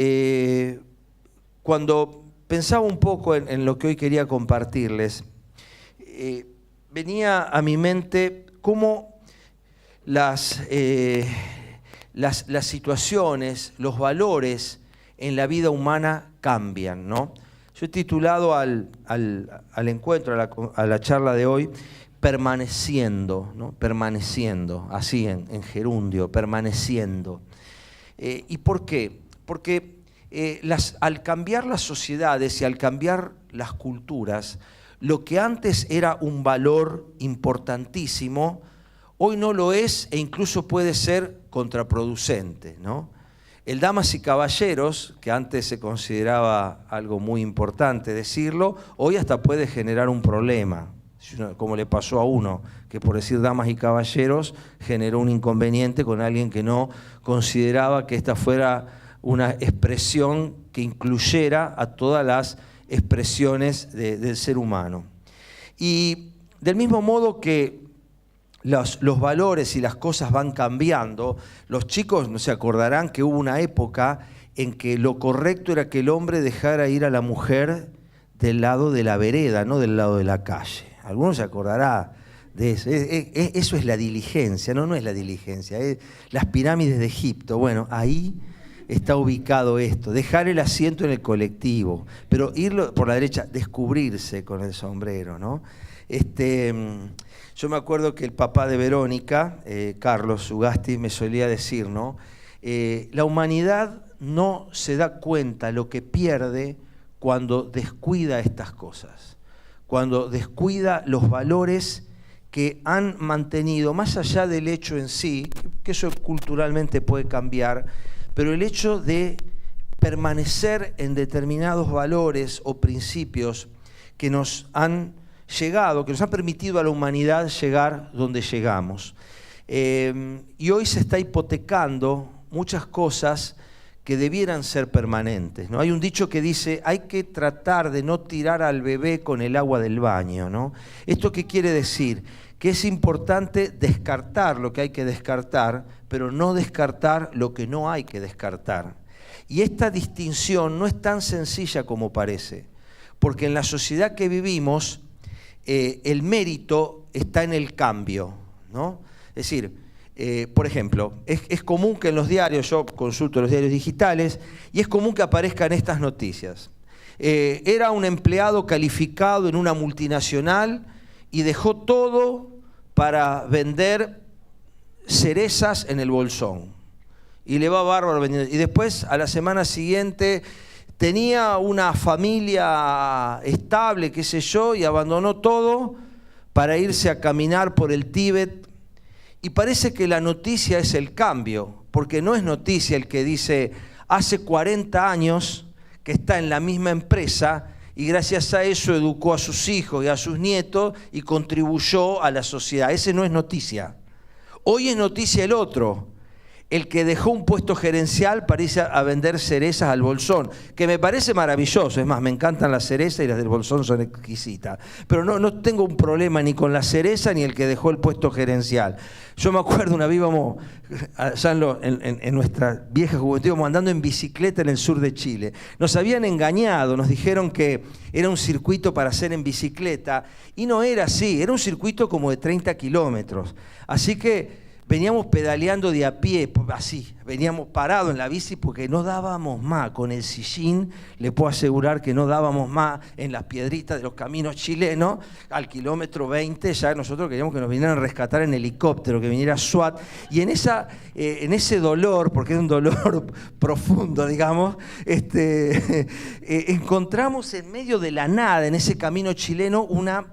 Eh, Cuando pensaba un poco en lo que hoy quería compartirles, venía a mi mente cómo las situaciones, los valores en la vida humana cambian, ¿no? Yo he titulado al encuentro, a la charla de hoy, permaneciendo, ¿no? Permaneciendo, así en gerundio, permaneciendo. ¿Y por qué? Porque al cambiar las sociedades y al cambiar las culturas, lo que antes era un valor importantísimo, hoy no lo es e incluso puede ser contraproducente, ¿no? El damas y caballeros, que antes se consideraba algo muy importante decirlo, hoy hasta puede generar un problema, como le pasó a uno, que por decir damas y caballeros generó un inconveniente con alguien que no consideraba que esta fuera una expresión que incluyera a todas las expresiones del ser humano. Y del mismo modo que los valores y las cosas van cambiando, los chicos no se acordarán que hubo una época en que lo correcto era que el hombre dejara ir a la mujer del lado de la vereda, no del lado de la calle. Algunos se acordará de eso. Eso es la diligencia, no es la diligencia, es las pirámides de Egipto. Bueno, ahí está ubicado esto, dejar el asiento en el colectivo, pero ir por la derecha, descubrirse con el sombrero, ¿no? Yo me acuerdo que el papá de Verónica, Carlos Ugasti, me solía decir, ¿no? La humanidad no se da cuenta lo que pierde cuando descuida estas cosas, cuando descuida los valores que han mantenido, más allá del hecho en sí, que eso culturalmente puede cambiar, pero el hecho de permanecer en determinados valores o principios que nos han llegado, que nos han permitido a la humanidad llegar donde llegamos. Y hoy se está hipotecando muchas cosas que debieran ser permanentes, ¿no? Hay un dicho que dice, hay que tratar de no tirar al bebé con el agua del baño, ¿no? ¿Esto qué quiere decir? Que es importante descartar lo que hay que descartar, pero no descartar lo que no hay que descartar. Y esta distinción no es tan sencilla como parece, porque en la sociedad que vivimos, el mérito está en el cambio, ¿no? Es decir, por ejemplo, es común que en los diarios, yo consulto los diarios digitales, y es común que aparezcan estas noticias. Era un empleado calificado en una multinacional y dejó todo para vender cerezas en el Bolsón. Y le va bárbaro vendiendo. Y después, a la semana siguiente, tenía una familia estable, qué sé yo, y abandonó todo para irse a caminar por el Tíbet. Y parece que la noticia es el cambio, porque no es noticia el que dice, hace 40 años que está en la misma empresa y gracias a eso educó a sus hijos y a sus nietos y contribuyó a la sociedad. Ese no es noticia. Hoy es noticia el otro, el que dejó un puesto gerencial para irse a vender cerezas al Bolsón, que me parece maravilloso. Es más, me encantan las cerezas y las del Bolsón son exquisitas. Pero no tengo un problema ni con la cereza ni el que dejó el puesto gerencial. Yo me acuerdo, una vez íbamos, allá en nuestra vieja juventud, íbamos andando en bicicleta en el sur de Chile. Nos habían engañado, nos dijeron que era un circuito para hacer en bicicleta, y no era así, era un circuito como de 30 kilómetros. Así que veníamos pedaleando de a pie, así, veníamos parados en la bici porque no dábamos más. Con el sillín le puedo asegurar que no dábamos más en las piedritas de los caminos chilenos. Al kilómetro 20 ya nosotros queríamos que nos vinieran a rescatar en helicóptero, que viniera SWAT. Y en ese dolor, porque es un dolor profundo, digamos, encontramos en medio de la nada, en ese camino chileno, una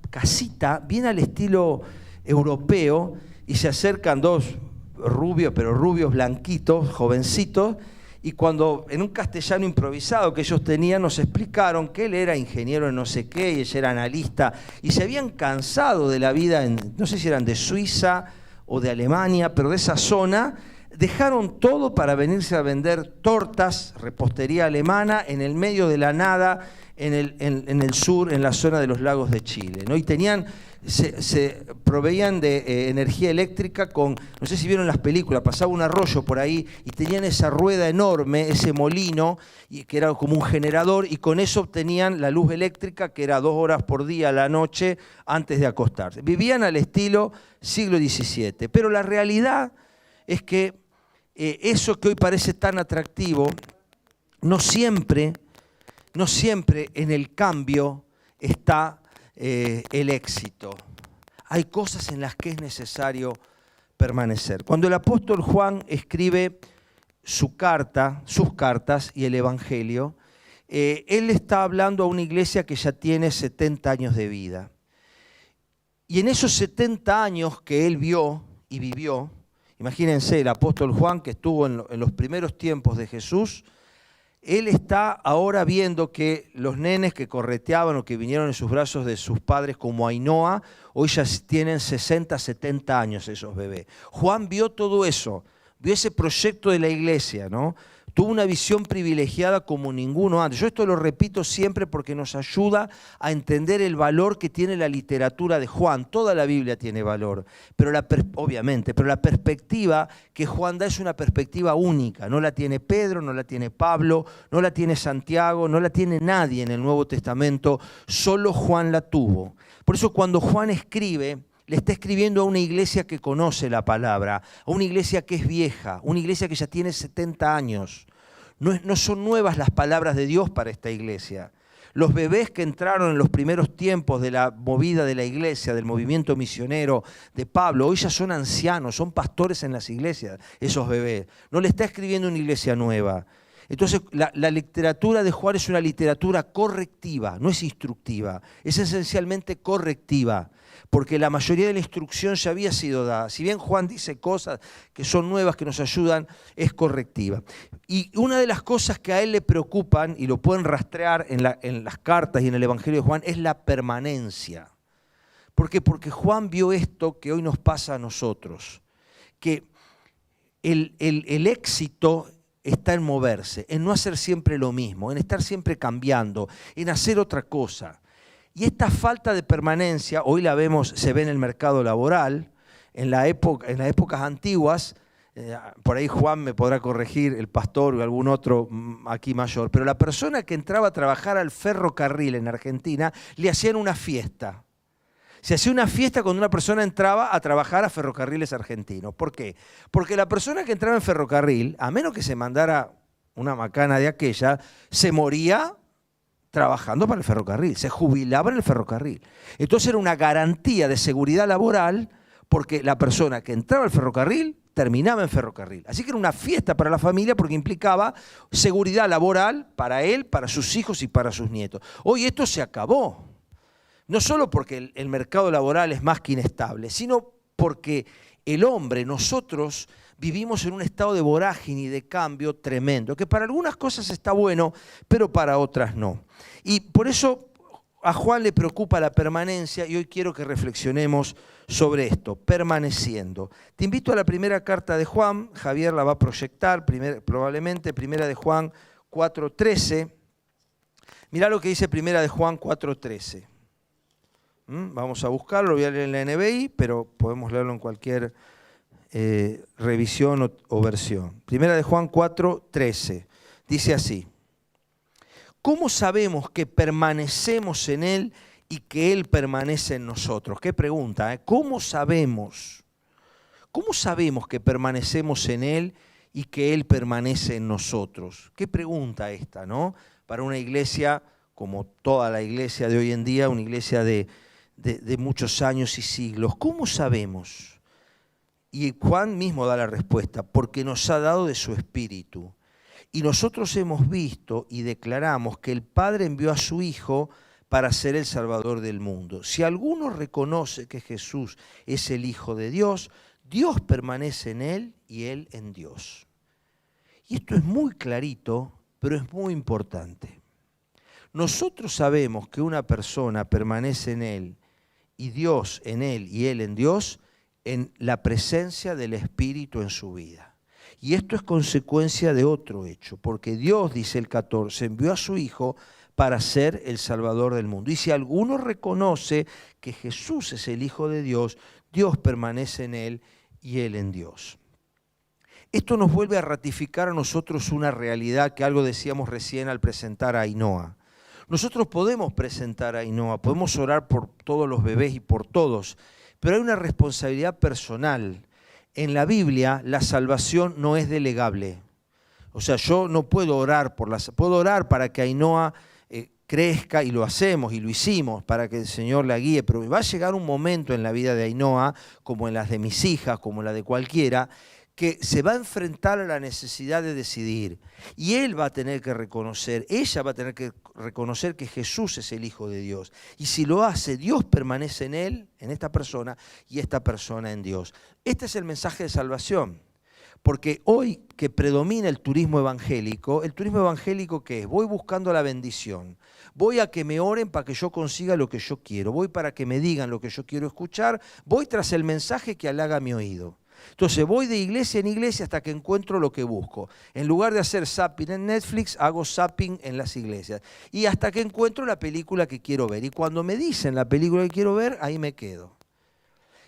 casita bien al estilo europeo, y se acercan dos rubios, pero rubios blanquitos, jovencitos, y cuando en un castellano improvisado que ellos tenían nos explicaron que él era ingeniero en no sé qué y ella era analista, y se habían cansado de la vida, no sé si eran de Suiza o de Alemania, pero de esa zona, dejaron todo para venirse a vender tortas, repostería alemana, en el medio de la nada, en el sur, en la zona de los lagos de Chile, ¿no? Y tenían se proveían de energía eléctrica con, no sé si vieron las películas, pasaba un arroyo por ahí y tenían esa rueda enorme, ese molino, y que era como un generador, y con eso obtenían la luz eléctrica, que era 2 horas por día a la noche antes de acostarse. Vivían al estilo siglo XVII, pero la realidad es que eso que hoy parece tan atractivo, no siempre en el cambio está el éxito. Hay cosas en las que es necesario permanecer. Cuando el apóstol Juan escribe sus cartas y el Evangelio, él está hablando a una iglesia que ya tiene 70 años de vida. Y en esos 70 años que él vio y vivió, imagínense, el apóstol Juan, que estuvo en los primeros tiempos de Jesús, él está ahora viendo que los nenes que correteaban o que vinieron en sus brazos de sus padres como Ainhoa, hoy ya tienen 60, 70 años esos bebés. Juan vio todo eso, vio ese proyecto de la iglesia, ¿no? Tuvo una visión privilegiada como ninguno antes. Yo esto lo repito siempre porque nos ayuda a entender el valor que tiene la literatura de Juan. Toda la Biblia tiene valor, pero obviamente, pero la perspectiva que Juan da es una perspectiva única. No la tiene Pedro, no la tiene Pablo, no la tiene Santiago, no la tiene nadie en el Nuevo Testamento. Solo Juan la tuvo. Por eso cuando Juan escribe, le está escribiendo a una iglesia que conoce la palabra, a una iglesia que es vieja, una iglesia que ya tiene 70 años. No son nuevas las palabras de Dios para esta iglesia. Los bebés que entraron en los primeros tiempos de la movida de la iglesia, del movimiento misionero de Pablo, hoy ya son ancianos, son pastores en las iglesias, esos bebés. No le está escribiendo una iglesia nueva. Entonces, la literatura de Juan es una literatura correctiva, no es instructiva, es esencialmente correctiva, porque la mayoría de la instrucción ya había sido dada. Si bien Juan dice cosas que son nuevas, que nos ayudan, es correctiva. Y una de las cosas que a él le preocupan, y lo pueden rastrear en las cartas y en el Evangelio de Juan, es la permanencia. ¿Por qué? Porque Juan vio esto que hoy nos pasa a nosotros, que el éxito está en moverse, en no hacer siempre lo mismo, en estar siempre cambiando, en hacer otra cosa. Y esta falta de permanencia, hoy la vemos, se ve en el mercado laboral, en las épocas antiguas, por ahí Juan me podrá corregir, el pastor o algún otro aquí mayor, pero la persona que entraba a trabajar al ferrocarril en Argentina, le hacían una fiesta. Se hacía una fiesta cuando una persona entraba a trabajar a Ferrocarriles Argentinos. ¿Por qué? Porque la persona que entraba en ferrocarril, a menos que se mandara una macana de aquella, se moría trabajando para el ferrocarril, se jubilaba en el ferrocarril. Entonces era una garantía de seguridad laboral porque la persona que entraba al ferrocarril terminaba en ferrocarril. Así que era una fiesta para la familia porque implicaba seguridad laboral para él, para sus hijos y para sus nietos. Hoy esto se acabó. No solo porque el mercado laboral es más que inestable, sino porque el hombre, nosotros vivimos en un estado de vorágine y de cambio tremendo, que para algunas cosas está bueno, pero para otras no. Y por eso a Juan le preocupa la permanencia y hoy quiero que reflexionemos sobre esto, permaneciendo. Te invito a la primera carta de Juan, Javier la va a proyectar probablemente, primera de Juan 4:13. Mirá lo que dice primera de Juan 4:13. Vamos a buscarlo, lo voy a leer en la NBI, pero podemos leerlo en cualquier revisión o versión. Primera de Juan 4:13, dice así: ¿cómo sabemos que permanecemos en Él y que Él permanece en nosotros? Qué pregunta, ¿eh? ¿Cómo sabemos? ¿Cómo sabemos que permanecemos en Él y que Él permanece en nosotros? Qué pregunta esta, ¿no? Para una iglesia como toda la iglesia de hoy en día, una iglesia de muchos años y siglos. ¿Cómo sabemos? Y Juan mismo da la respuesta: porque nos ha dado de su Espíritu. Y nosotros hemos visto y declaramos que el Padre envió a su Hijo para ser el Salvador del mundo. Si alguno reconoce que Jesús es el Hijo de Dios, Dios permanece en Él y Él en Dios. Y esto es muy clarito, pero es muy importante. Nosotros sabemos que una persona permanece en Él y Dios en Él y Él en Dios en la presencia del Espíritu en su vida. Y esto es consecuencia de otro hecho, porque Dios, dice el 14, envió a su Hijo para ser el Salvador del mundo. Y si alguno reconoce que Jesús es el Hijo de Dios, Dios permanece en él y él en Dios. Esto nos vuelve a ratificar a nosotros una realidad que algo decíamos recién al presentar a Ainhoa. Nosotros podemos presentar a Ainhoa, podemos orar por todos los bebés y por todos, pero hay una responsabilidad personal. En la Biblia la salvación no es delegable. O sea, yo no puedo orar puedo orar para que Ainhoa crezca, y lo hacemos y lo hicimos para que el Señor la guíe, pero va a llegar un momento en la vida de Ainhoa, como en las de mis hijas, como en la de cualquiera, que se va a enfrentar a la necesidad de decidir. Y él va a tener que reconocer, ella va a tener que reconocer que Jesús es el Hijo de Dios. Y si lo hace, Dios permanece en él, en esta persona, y esta persona en Dios. Este es el mensaje de salvación. Porque hoy que predomina el turismo evangélico ¿qué es? Voy buscando la bendición. Voy a que me oren para que yo consiga lo que yo quiero. Voy para que me digan lo que yo quiero escuchar. Voy tras el mensaje que halaga mi oído. Entonces voy de iglesia en iglesia hasta que encuentro lo que busco. En lugar de hacer zapping en Netflix, hago zapping en las iglesias. Y hasta que encuentro la película que quiero ver. Y cuando me dicen la película que quiero ver, ahí me quedo.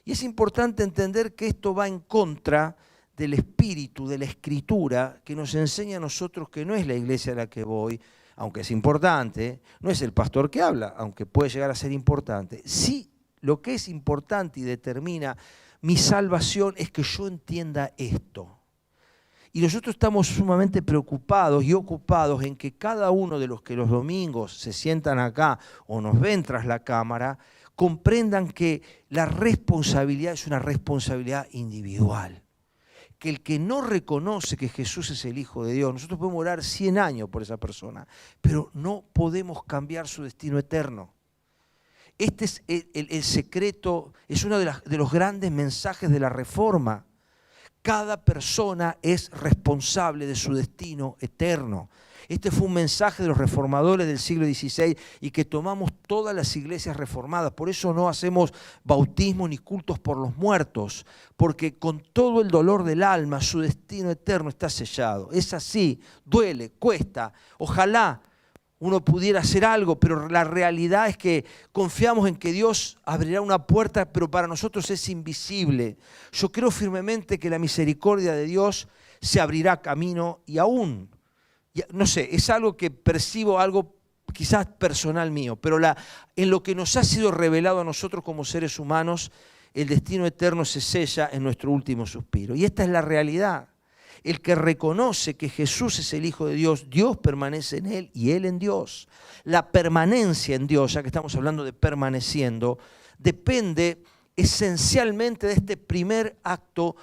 Y es importante entender que esto va en contra del espíritu, de la escritura, que nos enseña a nosotros que no es la iglesia a la que voy, aunque es importante, no es el pastor que habla, aunque puede llegar a ser importante. Sí, lo que es importante y determina mi salvación es que yo entienda esto. Y nosotros estamos sumamente preocupados y ocupados en que cada uno de los que los domingos se sientan acá o nos ven tras la cámara, comprendan que la responsabilidad es una responsabilidad individual. Que el que no reconoce que Jesús es el Hijo de Dios, nosotros podemos orar 100 años por esa persona, pero no podemos cambiar su destino eterno. Este es el secreto, es uno de los grandes mensajes de la Reforma. Cada persona es responsable de su destino eterno. Este fue un mensaje de los reformadores del siglo XVI y que tomamos todas las iglesias reformadas. Por eso no hacemos bautismo ni cultos por los muertos, porque con todo el dolor del alma su destino eterno está sellado. Es así, duele, cuesta. Ojalá uno pudiera hacer algo, pero la realidad es que confiamos en que Dios abrirá una puerta, pero para nosotros es invisible. Yo creo firmemente que la misericordia de Dios se abrirá camino y aún, no sé, es algo que percibo, algo quizás personal mío, pero en lo que nos ha sido revelado a nosotros como seres humanos, el destino eterno se sella en nuestro último suspiro. Y esta es la realidad. El que reconoce que Jesús es el Hijo de Dios, Dios permanece en él y él en Dios. La permanencia en Dios, ya que estamos hablando de permaneciendo, depende esencialmente de este primer acto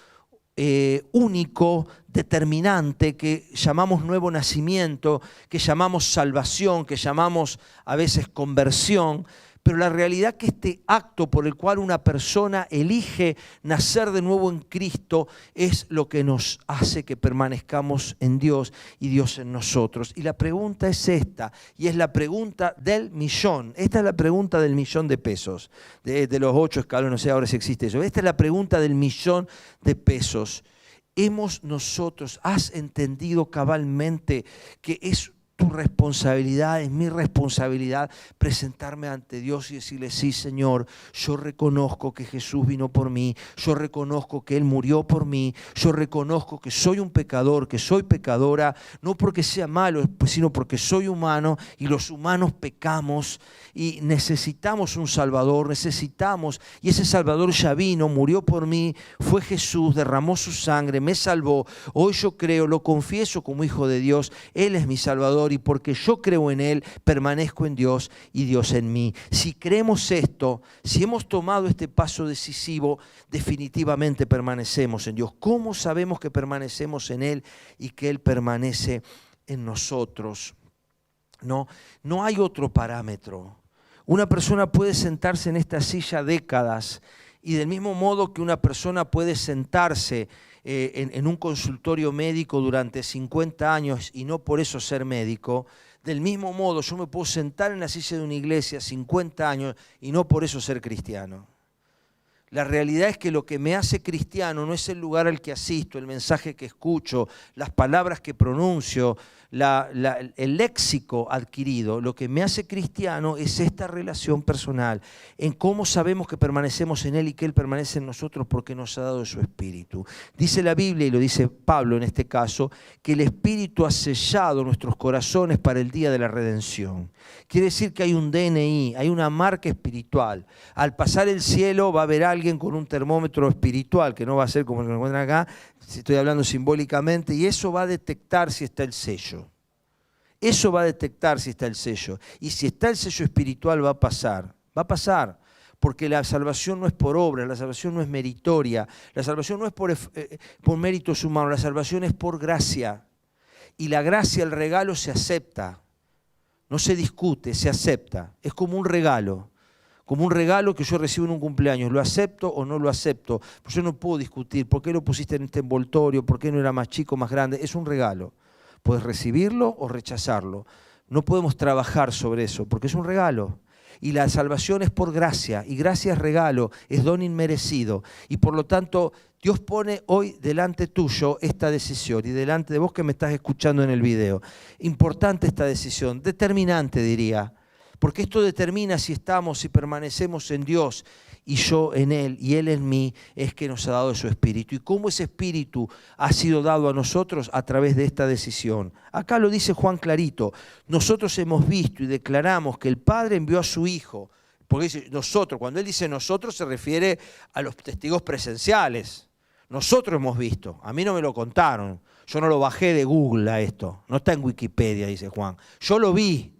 único, determinante, que llamamos nuevo nacimiento, que llamamos salvación, que llamamos a veces conversión. Pero la realidad es que este acto por el cual una persona elige nacer de nuevo en Cristo es lo que nos hace que permanezcamos en Dios y Dios en nosotros. Y la pregunta es esta, y es la pregunta del millón. Esta es la pregunta del millón de pesos, de los 8 escalones, no sé ahora si existe eso. Esta es la pregunta del millón de pesos. ¿Has entendido cabalmente que es tu responsabilidad, es mi responsabilidad presentarme ante Dios y decirle: sí, Señor, yo reconozco que Jesús vino por mí, yo reconozco que Él murió por mí, yo reconozco que soy un pecador, que soy pecadora, no porque sea malo, sino porque soy humano y los humanos pecamos y necesitamos un Salvador, y ese Salvador ya vino, murió por mí, fue Jesús, derramó su sangre, me salvó. Hoy yo creo, lo confieso como hijo de Dios, Él es mi Salvador. Y porque yo creo en Él, permanezco en Dios y Dios en mí. Si creemos esto, si hemos tomado este paso decisivo, definitivamente permanecemos en Dios. ¿Cómo sabemos que permanecemos en Él y que Él permanece en nosotros? No hay otro parámetro. Una persona puede sentarse en esta silla décadas y del mismo modo que una persona puede sentarse en un consultorio médico durante 50 años y no por eso ser médico, del mismo modo yo me puedo sentar en la silla de una iglesia 50 años y no por eso ser cristiano. La realidad es que lo que me hace cristiano no es el lugar al que asisto, el mensaje que escucho, las palabras que pronuncio, el léxico adquirido. Lo que me hace cristiano es esta relación personal, en cómo sabemos que permanecemos en Él y que Él permanece en nosotros porque nos ha dado su Espíritu. Dice la Biblia, y lo dice Pablo en este caso, que el Espíritu ha sellado nuestros corazones para el día de la redención. Quiere decir que hay un DNI, hay una marca espiritual. Al pasar el cielo va a haber alguien con un termómetro espiritual, que no va a ser como lo encuentran acá, estoy hablando simbólicamente, y eso va a detectar si está el sello. Eso va a detectar si está el sello. Y si está el sello espiritual va a pasar. Va a pasar. Porque la salvación no es por obra, la salvación no es meritoria, la salvación no es por méritos humanos, la salvación es por gracia. Y la gracia, el regalo se acepta. No se discute, se acepta. Es como un regalo. Como un regalo que yo recibo en un cumpleaños. ¿Lo acepto o no lo acepto? Pues yo no puedo discutir. ¿Por qué lo pusiste en este envoltorio? ¿Por qué no era más chico, más grande? Es un regalo. Puedes recibirlo o rechazarlo. No podemos trabajar sobre eso porque es un regalo. Y la salvación es por gracia. Y gracia es regalo, es don inmerecido. Y por lo tanto, Dios pone hoy delante tuyo esta decisión. Y delante de vos que me estás escuchando en el video. Importante esta decisión, determinante diría. Porque esto determina si estamos, si permanecemos en Dios y yo en Él y Él en mí, es que nos ha dado su Espíritu. ¿Y cómo ese Espíritu ha sido dado a nosotros? A través de esta decisión. Acá lo dice Juan clarito. Nosotros hemos visto y declaramos que el Padre envió a su Hijo. Porque dice nosotros, cuando Él dice nosotros se refiere a los testigos presenciales. Nosotros hemos visto. A mí no me lo contaron. Yo no lo bajé de Google a esto. No está en Wikipedia, dice Juan. Yo lo vi.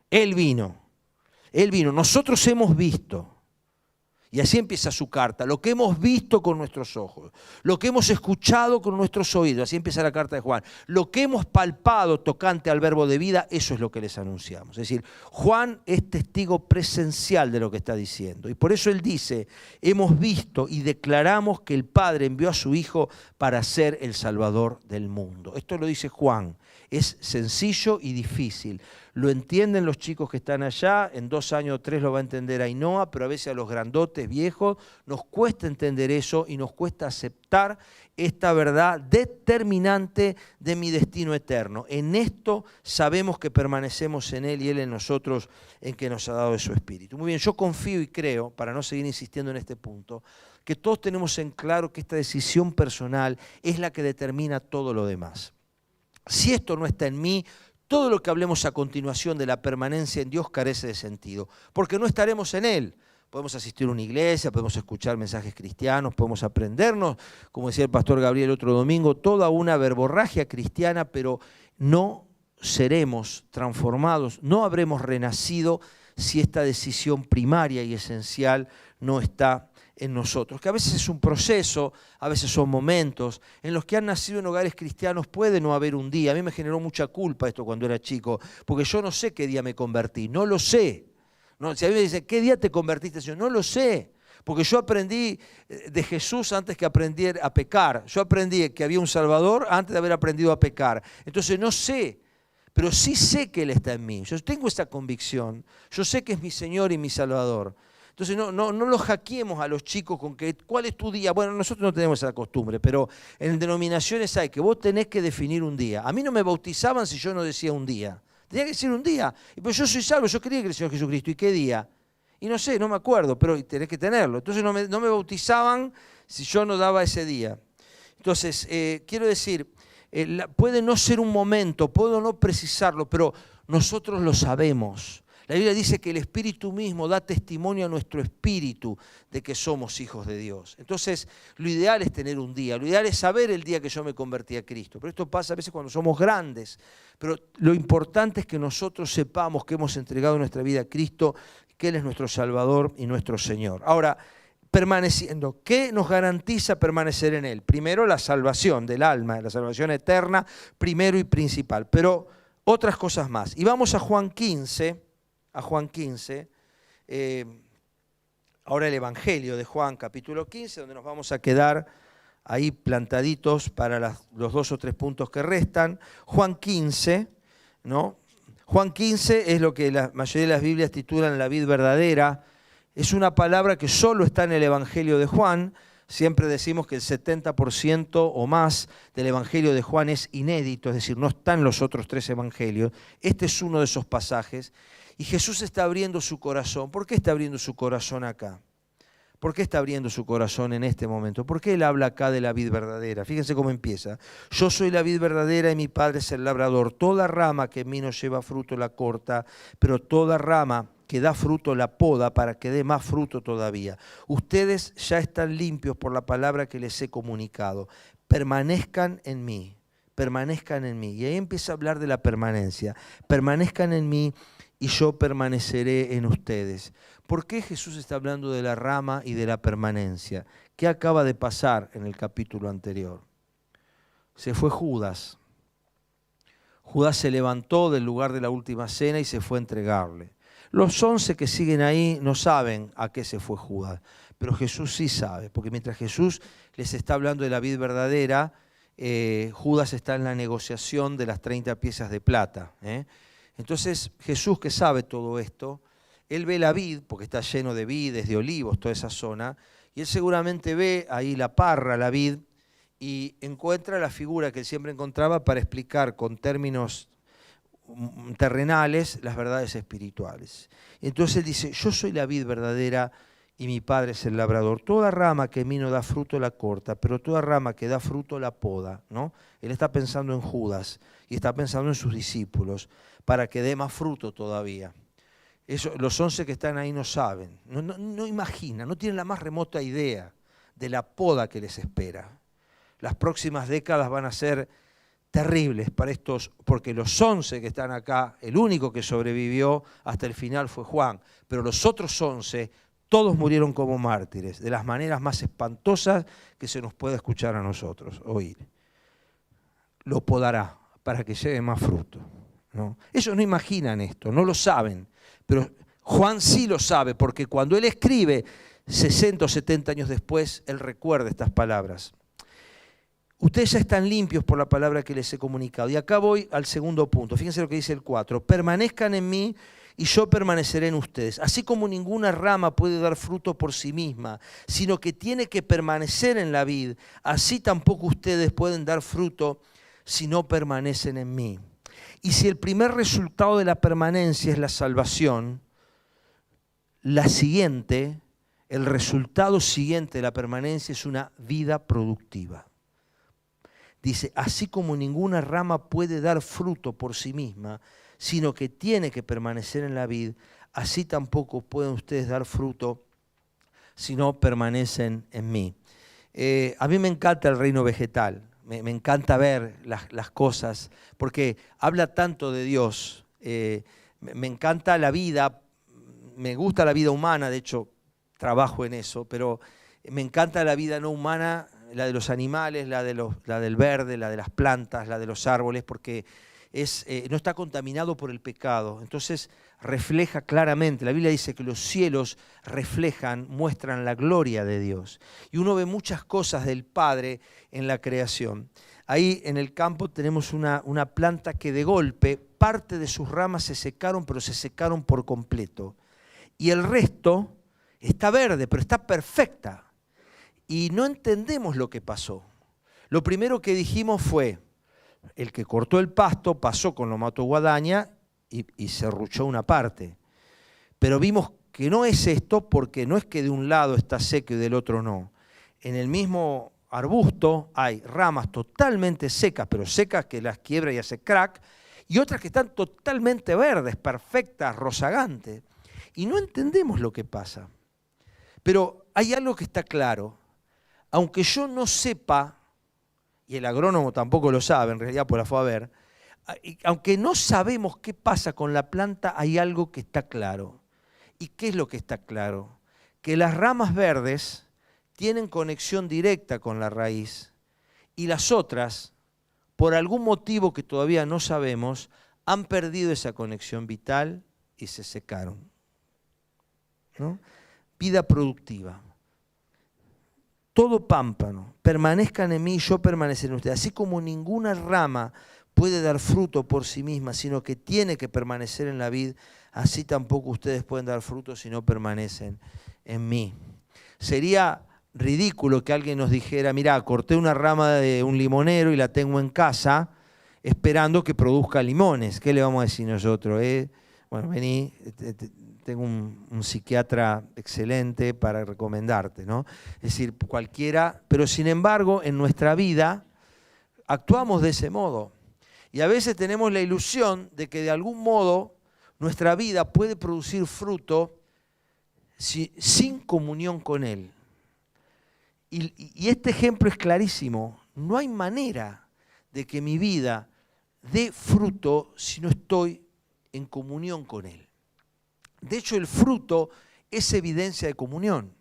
Él vino, nosotros hemos visto, y así empieza su carta, lo que hemos visto con nuestros ojos, lo que hemos escuchado con nuestros oídos, así empieza la carta de Juan, lo que hemos palpado tocante al verbo de vida, eso es lo que les anunciamos. Es decir, Juan es testigo presencial de lo que está diciendo, y por eso él dice, hemos visto y declaramos que el Padre envió a su Hijo para ser el Salvador del mundo. Esto lo dice Juan, es sencillo y difícil. Lo entienden los chicos que están allá, en 2 años o 3 lo va a entender Ainhoa, pero a veces a los grandotes viejos nos cuesta entender eso y nos cuesta aceptar esta verdad determinante de mi destino eterno. En esto sabemos que permanecemos en Él y Él en nosotros, en que nos ha dado de su Espíritu. Muy bien, yo confío y creo, para no seguir insistiendo en este punto, que todos tenemos en claro que esta decisión personal es la que determina todo lo demás. Si esto no está en mí, todo lo que hablemos a continuación de la permanencia en Dios carece de sentido, porque no estaremos en Él. Podemos asistir a una iglesia, podemos escuchar mensajes cristianos, podemos aprendernos, como decía el pastor Gabriel otro domingo, toda una verborragia cristiana, pero no seremos transformados, no habremos renacido si esta decisión primaria y esencial no está en nosotros, que a veces es un proceso, a veces son momentos, en los que han nacido en hogares cristianos puede no haber un día. A mí me generó mucha culpa esto cuando era chico, porque yo no sé qué día me convertí, no lo sé. No, si a mí me dicen, ¿qué día te convertiste? Yo no lo sé, porque yo aprendí de Jesús antes que aprendí a pecar. Yo aprendí que había un Salvador antes de haber aprendido a pecar. Entonces no sé, pero sí sé que Él está en mí. Yo tengo esta convicción, yo sé que es mi Señor y mi Salvador. Entonces no los hackeemos a los chicos con que, ¿cuál es tu día? Bueno, nosotros no tenemos esa costumbre, pero en denominaciones hay que vos tenés que definir un día. A mí no me bautizaban si yo no decía un día. Tenía que decir un día. Y pues yo soy salvo, yo creía que el Señor Jesucristo. ¿Y qué día? Y no sé, no me acuerdo, pero tenés que tenerlo. Entonces no me bautizaban si yo no daba ese día. Entonces, quiero decir, puede no ser un momento, puedo no precisarlo, pero nosotros lo sabemos. La Biblia dice que el Espíritu mismo da testimonio a nuestro espíritu de que somos hijos de Dios. Entonces, lo ideal es tener un día, lo ideal es saber el día que yo me convertí a Cristo. Pero esto pasa a veces cuando somos grandes. Pero lo importante es que nosotros sepamos que hemos entregado nuestra vida a Cristo, que Él es nuestro Salvador y nuestro Señor. Ahora, permaneciendo, ¿qué nos garantiza permanecer en Él? Primero, la salvación del alma, la salvación eterna, primero y principal. Pero otras cosas más. Y vamos a Juan 15. Ahora el Evangelio de Juan, capítulo 15, donde nos vamos a quedar ahí plantaditos para los 2 o 3 puntos que restan. Juan 15, ¿no? Juan 15 es lo que la mayoría de las Biblias titulan la vid verdadera. Es una palabra que solo está en el Evangelio de Juan. Siempre decimos que el 70% o más del Evangelio de Juan es inédito, es decir, no están los otros 3 evangelios. Este es uno de esos pasajes. Y Jesús está abriendo su corazón. ¿Por qué está abriendo su corazón acá? ¿Por qué está abriendo su corazón en este momento? ¿Por qué Él habla acá de la vid verdadera? Fíjense cómo empieza. Yo soy la vid verdadera y mi Padre es el labrador. Toda rama que en mí no lleva fruto la corta, pero toda rama que da fruto la poda para que dé más fruto todavía. Ustedes ya están limpios por la palabra que les he comunicado. Permanezcan en mí, permanezcan en mí. Y ahí empieza a hablar de la permanencia. Permanezcan en mí y yo permaneceré en ustedes. ¿Por qué Jesús está hablando de la rama y de la permanencia? ¿Qué acaba de pasar en el capítulo anterior? Se fue Judas. Judas se levantó del lugar de la última cena y se fue a entregarle. Los 11 que siguen ahí no saben a qué se fue Judas, pero Jesús sí sabe, porque mientras Jesús les está hablando de la vid verdadera, Judas está en la negociación de las 30 piezas de plata. Entonces Jesús, que sabe todo esto, Él ve la vid, porque está lleno de vides, de olivos, toda esa zona, y Él seguramente ve ahí la parra, la vid, y encuentra la figura que Él siempre encontraba para explicar con términos terrenales las verdades espirituales. Entonces Él dice, yo soy la vid verdadera y mi Padre es el labrador. Toda rama que en mí no da fruto la corta, pero toda rama que da fruto la poda, ¿no? Él está pensando en Judas y está pensando en sus discípulos para que dé más fruto todavía. Eso, los 11 que están ahí no saben, no imaginan, no tienen la más remota idea de la poda que les espera. Las próximas décadas van a ser terribles para estos, porque los 11 que están acá, el único que sobrevivió hasta el final fue Juan, pero los otros 11, todos murieron como mártires, de las maneras más espantosas que se nos pueda escuchar a nosotros, oír. Lo podará para que lleve más fruto, ¿no? Ellos no imaginan esto, no lo saben, pero Juan sí lo sabe, porque cuando él escribe 60 o 70 años después, él recuerda estas palabras. Ustedes ya están limpios por la palabra que les he comunicado. Y acá voy al segundo punto. Fíjense lo que dice el 4. Permanezcan en mí y yo permaneceré en ustedes. Así como ninguna rama puede dar fruto por sí misma, sino que tiene que permanecer en la vid, así tampoco ustedes pueden dar fruto si no permanecen en mí. Y si el primer resultado de la permanencia es la salvación, el resultado siguiente de la permanencia es una vida productiva. Dice, así como ninguna rama puede dar fruto por sí misma, sino que tiene que permanecer en la vid, así tampoco pueden ustedes dar fruto si no permanecen en mí. A mí me encanta el reino vegetal, me encanta ver las cosas, porque habla tanto de Dios. Me encanta la vida, me gusta la vida humana, de hecho trabajo en eso, pero me encanta la vida no humana, la de los animales, la del verde, la de las plantas, la de los árboles, porque no está contaminado por el pecado. Entonces refleja claramente, la Biblia dice que los cielos muestran la gloria de Dios. Y uno ve muchas cosas del Padre en la creación. Ahí en el campo tenemos una planta que de golpe, parte de sus ramas se secaron, pero se secaron por completo. Y el resto está verde, pero está perfecta. Y no entendemos lo que pasó. Lo primero que dijimos fue, el que cortó el pasto pasó con lo mató guadaña y serruchó una parte. Pero vimos que no es esto, porque no es que de un lado está seco y del otro no. En el mismo arbusto hay ramas totalmente secas, pero secas que las quiebra y hace crack, y otras que están totalmente verdes, perfectas, rozagantes. Y no entendemos lo que pasa. Pero hay algo que está claro. Aunque yo no sepa, y el agrónomo tampoco lo sabe, en realidad pues la fue a ver, aunque no sabemos qué pasa con la planta, hay algo que está claro. ¿Y qué es lo que está claro? Que las ramas verdes tienen conexión directa con la raíz y las otras, por algún motivo que todavía no sabemos, han perdido esa conexión vital y se secaron, ¿no? Vida productiva. Todo pámpano, permanezcan en mí y yo permaneceré en ustedes. Así como ninguna rama puede dar fruto por sí misma, sino que tiene que permanecer en la vid, así tampoco ustedes pueden dar fruto si no permanecen en mí. Sería ridículo que alguien nos dijera, mirá, corté una rama de un limonero y la tengo en casa esperando que produzca limones. ¿Qué le vamos a decir nosotros? Bueno, vení, tengo un psiquiatra excelente para recomendarte, ¿no? Es decir, cualquiera, pero sin embargo, en nuestra vida actuamos de ese modo. Y a veces tenemos la ilusión de que de algún modo nuestra vida puede producir fruto sin comunión con Él. Y este ejemplo es clarísimo. No hay manera de que mi vida dé fruto si no estoy en comunión con Él. De hecho, el fruto es evidencia de comunión.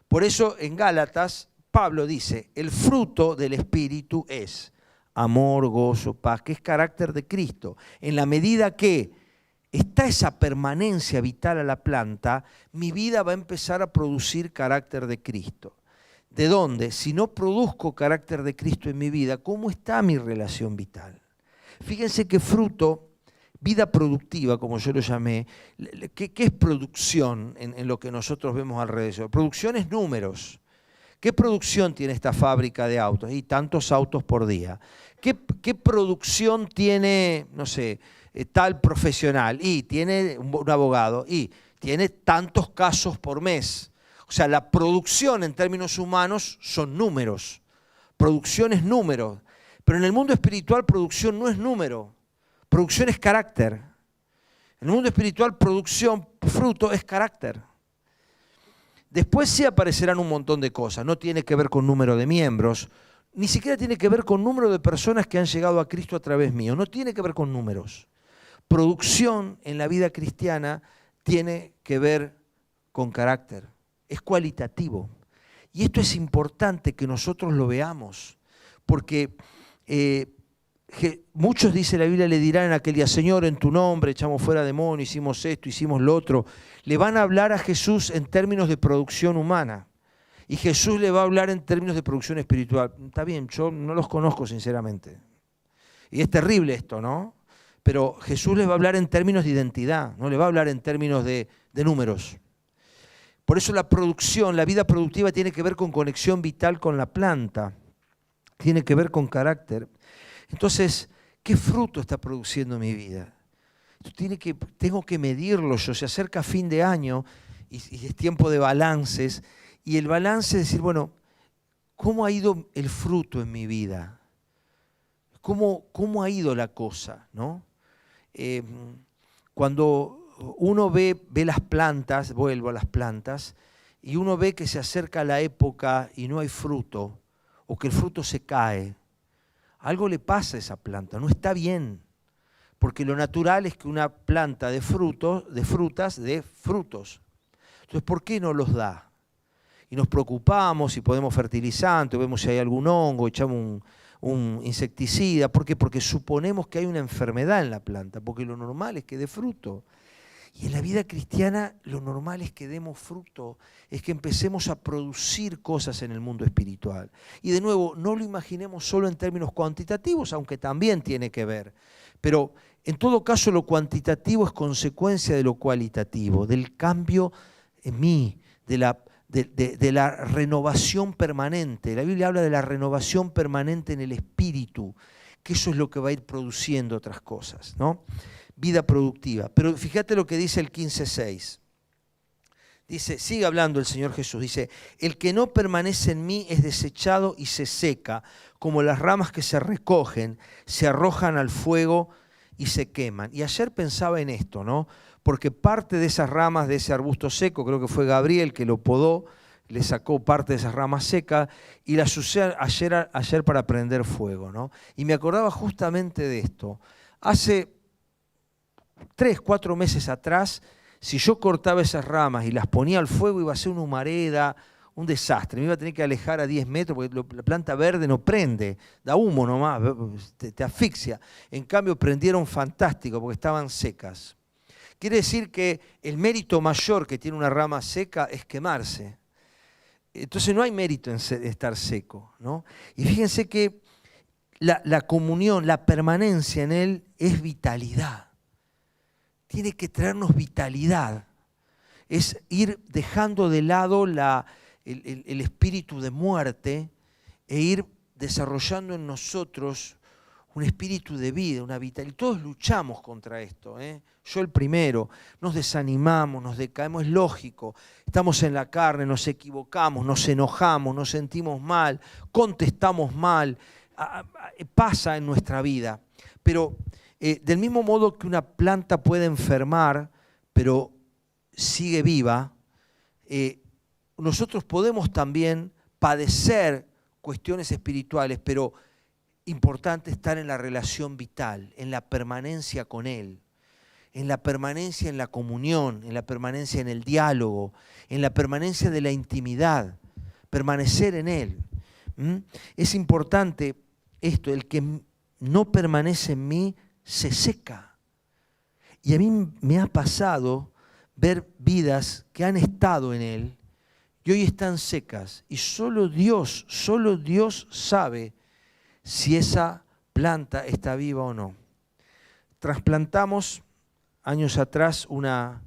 Por eso en Gálatas, Pablo dice, el fruto del Espíritu es amor, gozo, paz, que es carácter de Cristo. En la medida que está esa permanencia vital a la planta, mi vida va a empezar a producir carácter de Cristo. ¿De dónde? Si no produzco carácter de Cristo en mi vida, ¿cómo está mi relación vital? Fíjense que fruto, vida productiva, como yo lo llamé, ¿qué es producción en lo que nosotros vemos alrededor? Producción es números. ¿Qué producción tiene esta fábrica de autos? Y tantos autos por día. ¿Qué producción tiene, no sé, tal profesional? Y tiene un abogado. Y tiene tantos casos por mes. O sea, la producción en términos humanos son números. Producción es número. Pero en el mundo espiritual producción no es número. Producción es carácter. En el mundo espiritual producción, fruto es carácter. Después sí aparecerán un montón de cosas. No tiene que ver con número de miembros. Ni siquiera tiene que ver con número de personas que han llegado a Cristo a través mío. No tiene que ver con números. Producción en la vida cristiana tiene que ver con carácter. Es cualitativo. Y esto es importante que nosotros lo veamos, porque muchos, dice la Biblia, le dirán en aquel día, Señor, en tu nombre echamos fuera demonios, hicimos esto, hicimos lo otro. Le van a hablar a Jesús en términos de producción humana. Y Jesús le va a hablar en términos de producción espiritual. Está bien, yo no los conozco sinceramente. Y es terrible esto, ¿no? Pero Jesús les va a hablar en términos de identidad, no le va a hablar en términos de números. Por eso la producción, la vida productiva tiene que ver con conexión vital con la planta, tiene que ver con carácter. Entonces, ¿qué fruto está produciendo mi vida? Tengo que medirlo yo, se acerca fin de año y es tiempo de balances, y el balance es decir, bueno, ¿cómo ha ido el fruto en mi vida? ¿Cómo ha ido la cosa, ¿no? Cuando uno ve las plantas, vuelvo a las plantas, y uno ve que se acerca la época y no hay fruto, o que el fruto se cae, algo le pasa a esa planta, no está bien. Porque lo natural es que una planta de frutas dé frutos. Entonces, ¿por qué no los da? Y nos preocupamos si podemos fertilizante, vemos si hay algún hongo, echamos un insecticida. ¿Por qué? Porque suponemos que hay una enfermedad en la planta, porque lo normal es que dé fruto. Y en la vida cristiana lo normal es que demos fruto, es que empecemos a producir cosas en el mundo espiritual. Y de nuevo, no lo imaginemos solo en términos cuantitativos, aunque también tiene que ver. Pero en todo caso lo cuantitativo es consecuencia de lo cualitativo, del cambio en mí, de la renovación permanente. La Biblia habla de la renovación permanente en el espíritu, que eso es lo que va a ir produciendo otras cosas, ¿no? Vida productiva. Pero fíjate lo que dice el 15:6. Dice, sigue hablando el Señor Jesús, dice, el que no permanece en mí es desechado y se seca, como las ramas que se recogen, se arrojan al fuego y se queman. Y ayer pensaba en esto, ¿no? Porque parte de esas ramas de ese arbusto seco, creo que fue Gabriel que lo podó, le sacó parte de esas ramas secas y las usé ayer para prender fuego, ¿no? Y me acordaba justamente de esto. Hace 3, 4 meses atrás, si yo cortaba esas ramas y las ponía al fuego, iba a ser una humareda, un desastre. Me iba a tener que alejar a 10 metros porque la planta verde no prende, da humo nomás, te asfixia. En cambio, prendieron fantástico porque estaban secas. Quiere decir que el mérito mayor que tiene una rama seca es quemarse. Entonces no hay mérito en estar seco, ¿no? Y fíjense que la comunión, la permanencia en él es vitalidad. Tiene que traernos vitalidad. es ir dejando de lado el espíritu de muerte e ir desarrollando en nosotros un espíritu de vida, una vitalidad. Y todos luchamos contra esto, ¿eh? Yo el primero. Nos desanimamos, nos decaemos, es lógico. Estamos en la carne, nos equivocamos, nos enojamos, nos sentimos mal, contestamos mal. Pasa en nuestra vida. Pero del mismo modo que una planta puede enfermar, pero sigue viva, nosotros podemos también padecer cuestiones espirituales, pero importante estar en la relación vital, en la permanencia con Él, en la permanencia en la comunión, en la permanencia en el diálogo, en la permanencia de la intimidad, permanecer en Él. Es importante esto, el que no permanece en mí se seca. Y a mí me ha pasado ver vidas que han estado en Él y hoy están secas. Y solo Dios sabe si esa planta está viva o no. Trasplantamos años atrás una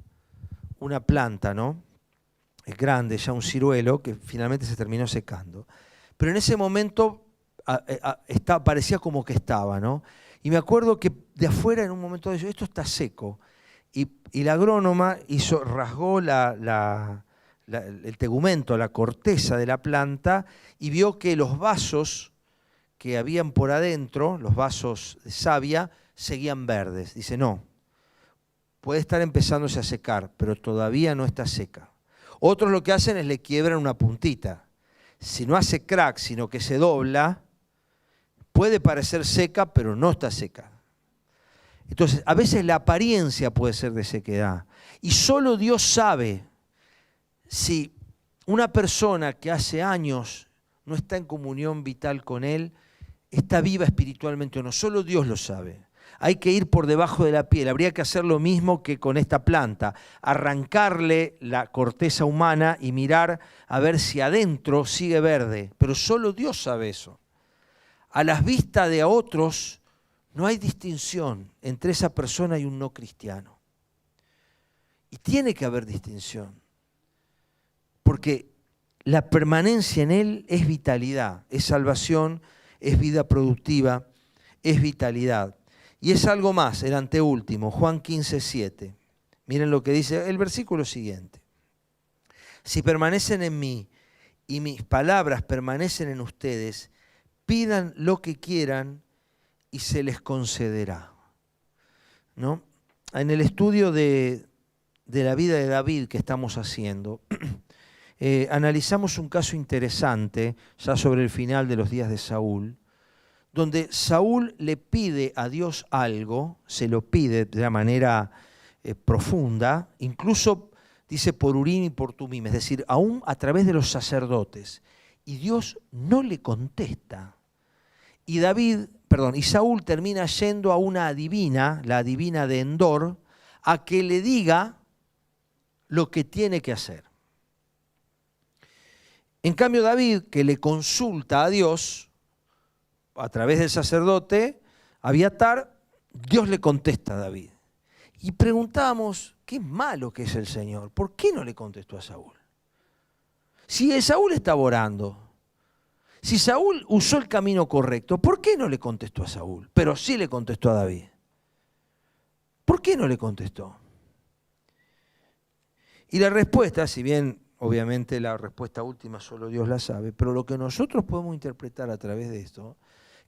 planta, ¿no? Es grande, ya un ciruelo, que finalmente se terminó secando. Pero en ese momento parecía como que estaba, ¿no? Y me acuerdo que de afuera en un momento de esto está seco. Y la agrónoma rasgó el tegumento, la corteza de la planta, y vio que los vasos que habían por adentro, los vasos de savia, seguían verdes. Dice, no, puede estar empezándose a secar, pero todavía no está seca. Otros lo que hacen es le quiebran una puntita. Si no hace crack, sino que se dobla, puede parecer seca, pero no está seca. Entonces, a veces la apariencia puede ser de sequedad. Y solo Dios sabe si una persona que hace años no está en comunión vital con Él, está viva espiritualmente o no. Solo Dios lo sabe. Hay que ir por debajo de la piel. Habría que hacer lo mismo que con esta planta. Arrancarle la corteza humana y mirar a ver si adentro sigue verde. Pero solo Dios sabe eso. A las vistas de otros no hay distinción entre esa persona y un no cristiano. Y tiene que haber distinción. Porque la permanencia en Él es vitalidad, es salvación, es vida productiva, es vitalidad. Y es algo más, el anteúltimo, Juan 15:7. Miren lo que dice el versículo siguiente. Si permanecen en mí y mis palabras permanecen en ustedes, pidan lo que quieran y se les concederá. ¿No? En el estudio de la vida de David que estamos haciendo, analizamos un caso interesante, ya sobre el final de los días de Saúl, donde Saúl le pide a Dios algo, se lo pide de una manera profunda, incluso dice por Urim y por Tumim, es decir, aún a través de los sacerdotes, y Dios no le contesta. Y Saúl termina yendo a una adivina, la adivina de Endor, a que le diga lo que tiene que hacer. En cambio David, que le consulta a Dios a través del sacerdote Abiatar, Dios le contesta a David. Y preguntamos, qué malo que es el Señor, ¿por qué no le contestó a Saúl? Si Saúl estaba orando, si Saúl usó el camino correcto, ¿por qué no le contestó a Saúl? Pero sí le contestó a David. ¿Por qué no le contestó? Y la respuesta, si bien obviamente la respuesta última solo Dios la sabe, pero lo que nosotros podemos interpretar a través de esto,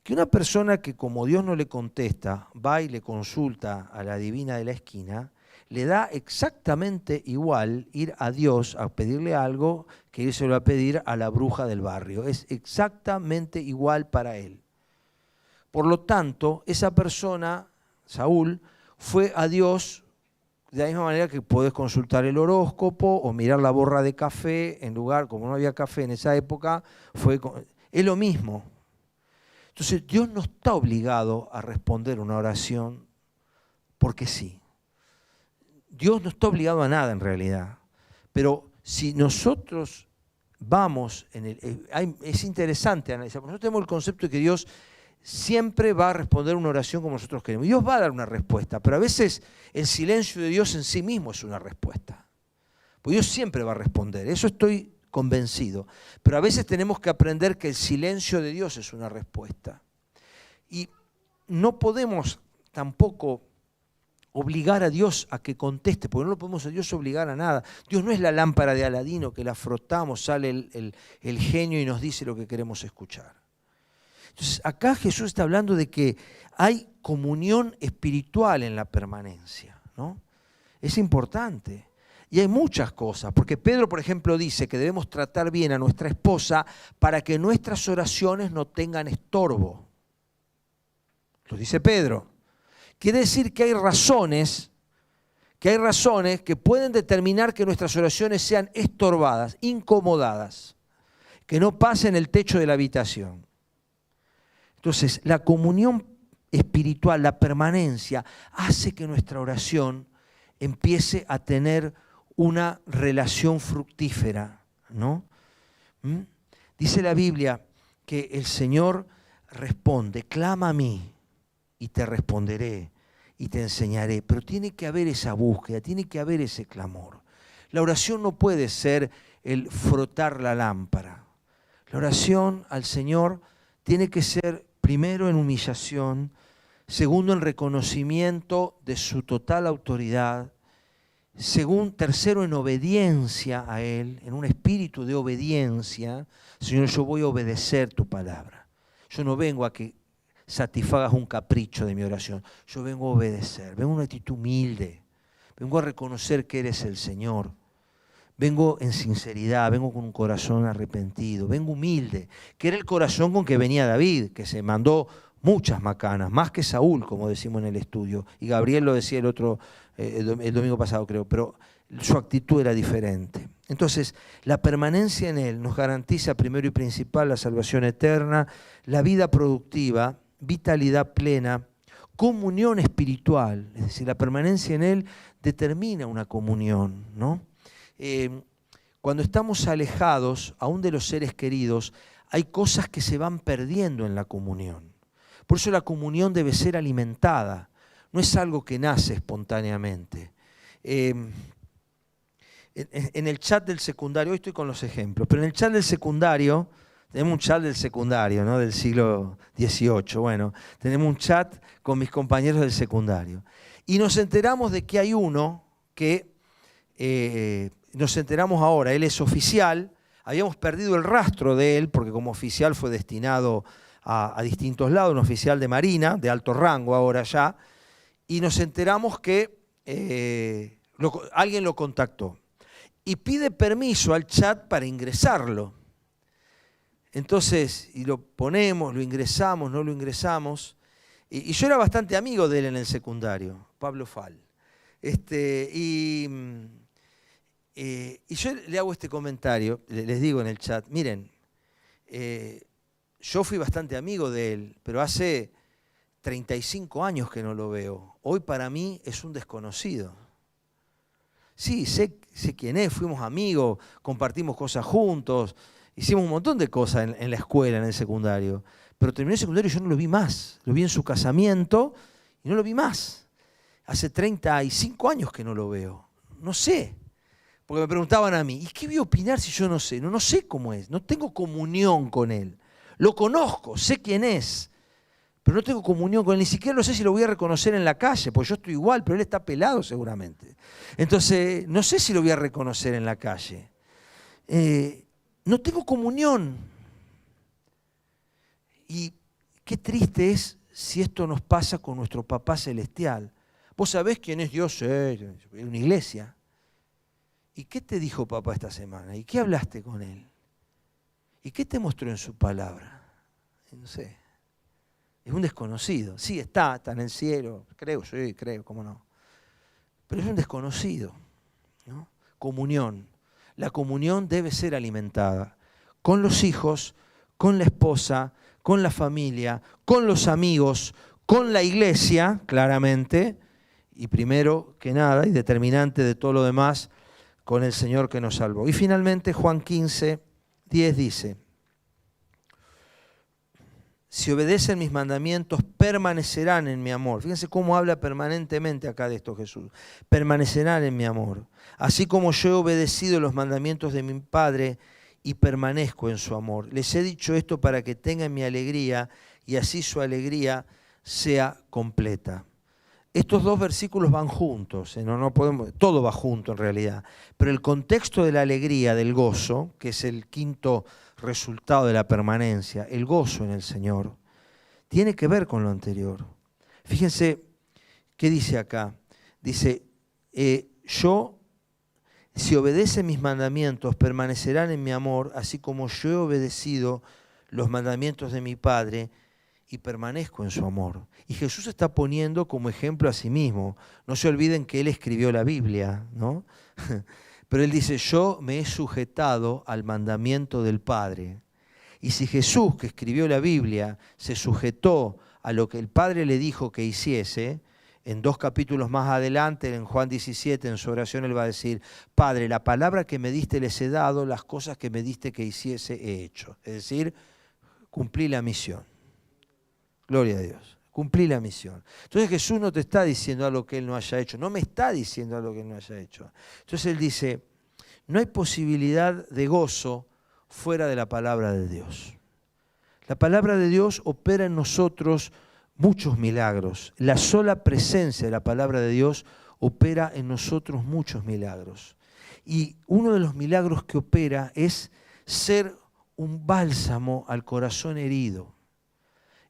que una persona que como Dios no le contesta, va y le consulta a la adivina de la esquina, le da exactamente igual ir a Dios a pedirle algo que írselo a pedir a la bruja del barrio. Es exactamente igual para él. Por lo tanto, esa persona, Saúl, fue a Dios de la misma manera que podés consultar el horóscopo o mirar la borra de café en lugar, como no había café en esa época, es lo mismo. Entonces, Dios no está obligado a responder una oración porque sí. Dios no está obligado a nada en realidad. Pero si nosotros vamos, es interesante analizar, porque nosotros tenemos el concepto de que Dios siempre va a responder una oración como nosotros queremos. Dios va a dar una respuesta, pero a veces el silencio de Dios en sí mismo es una respuesta. Porque Dios siempre va a responder, eso estoy convencido. Pero a veces tenemos que aprender que el silencio de Dios es una respuesta. Y no podemos tampoco obligar a Dios a que conteste, porque no lo podemos a Dios obligar a nada. Dios no es la lámpara de Aladino que la frotamos, sale el genio y nos dice lo que queremos escuchar. Entonces acá Jesús está hablando de que hay comunión espiritual en la permanencia, ¿no? Es importante. Y hay muchas cosas, porque Pedro, por ejemplo, dice que debemos tratar bien a nuestra esposa para que nuestras oraciones no tengan estorbo. Lo dice Pedro. Quiere decir que hay razones que pueden determinar que nuestras oraciones sean estorbadas, incomodadas, que no pasen el techo de la habitación. Entonces, la comunión espiritual, la permanencia, hace que nuestra oración empiece a tener una relación fructífera, ¿no? Dice la Biblia que el Señor responde, clama a mí y te responderé y te enseñaré. Pero tiene que haber esa búsqueda, tiene que haber ese clamor. La oración no puede ser el frotar la lámpara. La oración al Señor tiene que ser primero en humillación, segundo en reconocimiento de su total autoridad, tercero en obediencia a Él, en un espíritu de obediencia. Señor, yo voy a obedecer tu palabra. Yo no vengo a que satisfagas un capricho de mi oración. Yo vengo a obedecer, vengo en una actitud humilde, vengo a reconocer que eres el Señor. Vengo en sinceridad, vengo con un corazón arrepentido, vengo humilde, que era el corazón con que venía David, que se mandó muchas macanas, más que Saúl, como decimos en el estudio. Y Gabriel lo decía el domingo pasado, creo, pero su actitud era diferente. Entonces, la permanencia en Él nos garantiza primero y principal la salvación eterna, la vida productiva, vitalidad plena, comunión espiritual. Es decir, la permanencia en Él determina una comunión, ¿no? Cuando estamos alejados, aún de los seres queridos, hay cosas que se van perdiendo en la comunión. Por eso la comunión debe ser alimentada, no es algo que nace espontáneamente. En el chat del secundario, hoy estoy con los ejemplos, pero en el chat del secundario, tenemos un chat del secundario, ¿no? Del siglo XVIII, bueno, tenemos un chat con mis compañeros del secundario. Y nos enteramos de que hay uno que, nos enteramos ahora, él es oficial, habíamos perdido el rastro de él, porque como oficial fue destinado a distintos lados, un oficial de Marina, de alto rango ahora ya, y nos enteramos que alguien lo contactó y pide permiso al chat para ingresarlo. Entonces, y lo ponemos, lo ingresamos, no lo ingresamos, y yo era bastante amigo de él en el secundario, Pablo Fal. Y yo le hago este comentario, les digo en el chat, miren, yo fui bastante amigo de él, pero hace 35 años que no lo veo. Hoy para mí es un desconocido. Sí, sé quién es, fuimos amigos, compartimos cosas juntos, hicimos un montón de cosas en la escuela, en el secundario. Pero terminé el secundario y yo no lo vi más. Lo vi en su casamiento y no lo vi más. Hace 35 años que no lo veo. No sé. Porque me preguntaban a mí, ¿y qué voy a opinar si yo no sé? No sé cómo es, no tengo comunión con él. Lo conozco, sé quién es, pero no tengo comunión con él. Ni siquiera lo sé si lo voy a reconocer en la calle, porque yo estoy igual, pero él está pelado seguramente. Entonces, no sé si lo voy a reconocer en la calle. No tengo comunión. Y qué triste es si esto nos pasa con nuestro Papá Celestial. ¿Vos sabés quién es Dios? En una iglesia. ¿Y qué te dijo papá esta semana? ¿Y qué hablaste con él? ¿Y qué te mostró en su palabra? No sé. Es un desconocido. Sí, está en el cielo. Creo, sí, creo, cómo no. Pero es un desconocido, ¿no? Comunión. La comunión debe ser alimentada con los hijos, con la esposa, con la familia, con los amigos, con la iglesia, claramente, y primero que nada, y determinante de todo lo demás, con el Señor que nos salvó. Y finalmente Juan 15, 10 dice, si obedecen mis mandamientos, permanecerán en mi amor. Fíjense cómo habla permanentemente acá de esto Jesús. Permanecerán en mi amor. Así como yo he obedecido los mandamientos de mi Padre y permanezco en su amor. Les he dicho esto para que tengan mi alegría y así su alegría sea completa. Estos dos versículos van juntos, no podemos, todo va junto en realidad, pero el contexto de la alegría, del gozo, que es el quinto resultado de la permanencia, el gozo en el Señor, tiene que ver con lo anterior. Fíjense qué dice acá. Dice, si obedecen mis mandamientos, permanecerán en mi amor, así como yo he obedecido los mandamientos de mi Padre y permanezco en su amor. Y Jesús está poniendo como ejemplo a sí mismo. No se olviden que Él escribió la Biblia, ¿no? Pero Él dice, yo me he sujetado al mandamiento del Padre. Y si Jesús, que escribió la Biblia, se sujetó a lo que el Padre le dijo que hiciese, en 2 capítulos más adelante, en Juan 17, en su oración, Él va a decir, Padre, la palabra que me diste les he dado, las cosas que me diste que hiciese he hecho. Es decir, cumplí la misión. Gloria a Dios. Cumplí la misión. Entonces Jesús no te está diciendo algo que Él no haya hecho. No me está diciendo algo que Él no haya hecho. Entonces Él dice, no hay posibilidad de gozo fuera de la palabra de Dios. La palabra de Dios opera en nosotros muchos milagros. La sola presencia de la palabra de Dios opera en nosotros muchos milagros. Y uno de los milagros que opera es ser un bálsamo al corazón herido.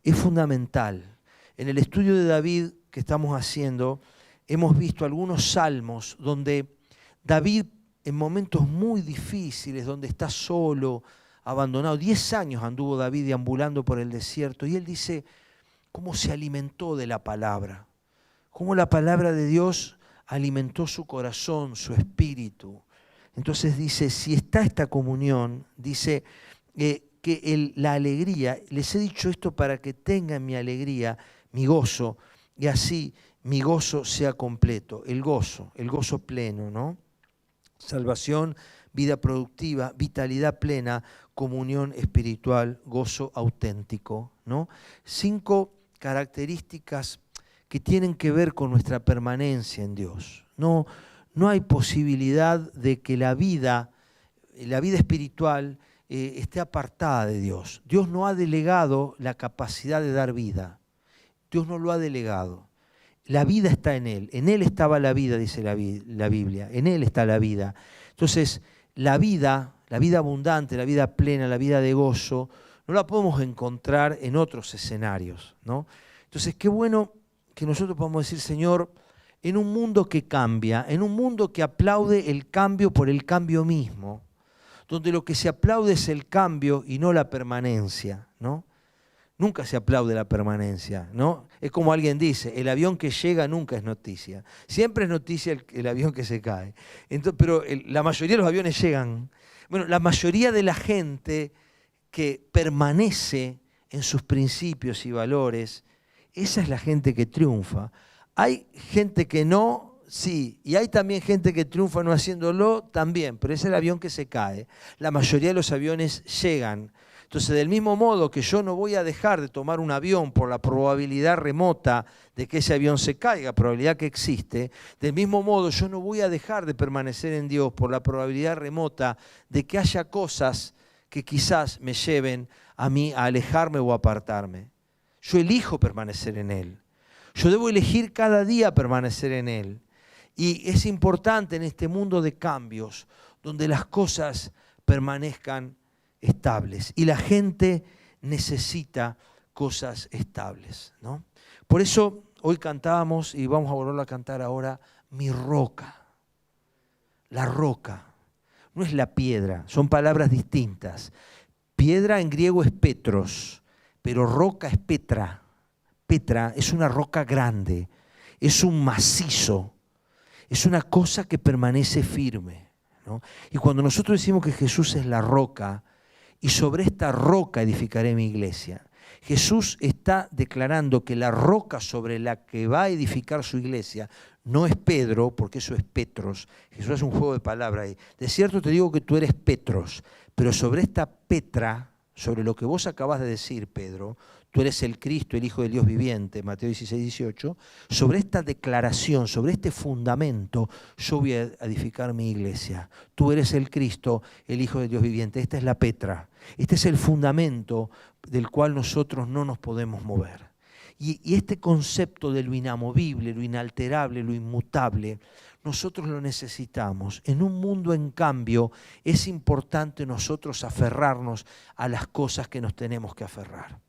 Es fundamental. En el estudio de David que estamos haciendo, hemos visto algunos salmos donde David, en momentos muy difíciles, donde está solo, abandonado, 10 años anduvo David deambulando por el desierto, y él dice cómo se alimentó de la palabra, cómo la palabra de Dios alimentó su corazón, su espíritu. Entonces dice, si está esta comunión, dice la alegría, les he dicho esto para que tengan mi alegría, mi gozo, y así mi gozo sea completo. El gozo pleno, ¿no? Salvación, vida productiva, vitalidad plena, comunión espiritual, gozo auténtico, ¿no? 5 características que tienen que ver con nuestra permanencia en Dios. No hay posibilidad de que la vida espiritual esté apartada de Dios. Dios no ha delegado la capacidad de dar vida. Dios no lo ha delegado. La vida está en Él estaba la vida, dice la Biblia, en Él está la vida. Entonces, la vida abundante, la vida plena, la vida de gozo, no la podemos encontrar en otros escenarios, ¿no? Entonces, qué bueno que nosotros podamos decir, Señor, en un mundo que cambia, en un mundo que aplaude el cambio por el cambio mismo, donde lo que se aplaude es el cambio y no la permanencia, ¿no? Nunca se aplaude la permanencia, ¿no? Es como alguien dice, el avión que llega nunca es noticia. Siempre es noticia el avión que se cae. Entonces, pero la mayoría de los aviones llegan. Bueno, la mayoría de la gente que permanece en sus principios y valores, esa es la gente que triunfa. Hay gente que no, sí, y hay también gente que triunfa no haciéndolo también, pero es el avión que se cae. La mayoría de los aviones llegan. Entonces, del mismo modo que yo no voy a dejar de tomar un avión por la probabilidad remota de que ese avión se caiga, probabilidad que existe, del mismo modo yo no voy a dejar de permanecer en Dios por la probabilidad remota de que haya cosas que quizás me lleven a mí a alejarme o a apartarme. Yo elijo permanecer en Él. Yo debo elegir cada día permanecer en Él. Y es importante en este mundo de cambios, donde las cosas permanezcan estables. Y la gente necesita cosas estables, ¿no? Por eso hoy cantábamos, y vamos a volverlo a cantar ahora, mi roca. La roca. No es la piedra, son palabras distintas. Piedra en griego es petros, pero roca es petra. Petra es una roca grande, es un macizo, es una cosa que permanece firme, ¿no? Y cuando nosotros decimos que Jesús es la roca, y sobre esta roca edificaré mi iglesia, Jesús está declarando que la roca sobre la que va a edificar su iglesia no es Pedro, porque eso es Petros. Jesús hace un juego de palabras ahí. De cierto te digo que tú eres Petros, pero sobre esta Petra, sobre lo que vos acabas de decir, Pedro, tú eres el Cristo, el Hijo del Dios viviente, Mateo 16, 18, sobre esta declaración, sobre este fundamento, yo voy a edificar mi iglesia. Tú eres el Cristo, el Hijo del Dios viviente. Esta es la Petra. Este es el fundamento del cual nosotros no nos podemos mover. Y este concepto de lo inamovible, lo inalterable, lo inmutable, nosotros lo necesitamos. En un mundo en cambio, es importante nosotros aferrarnos a las cosas que nos tenemos que aferrar.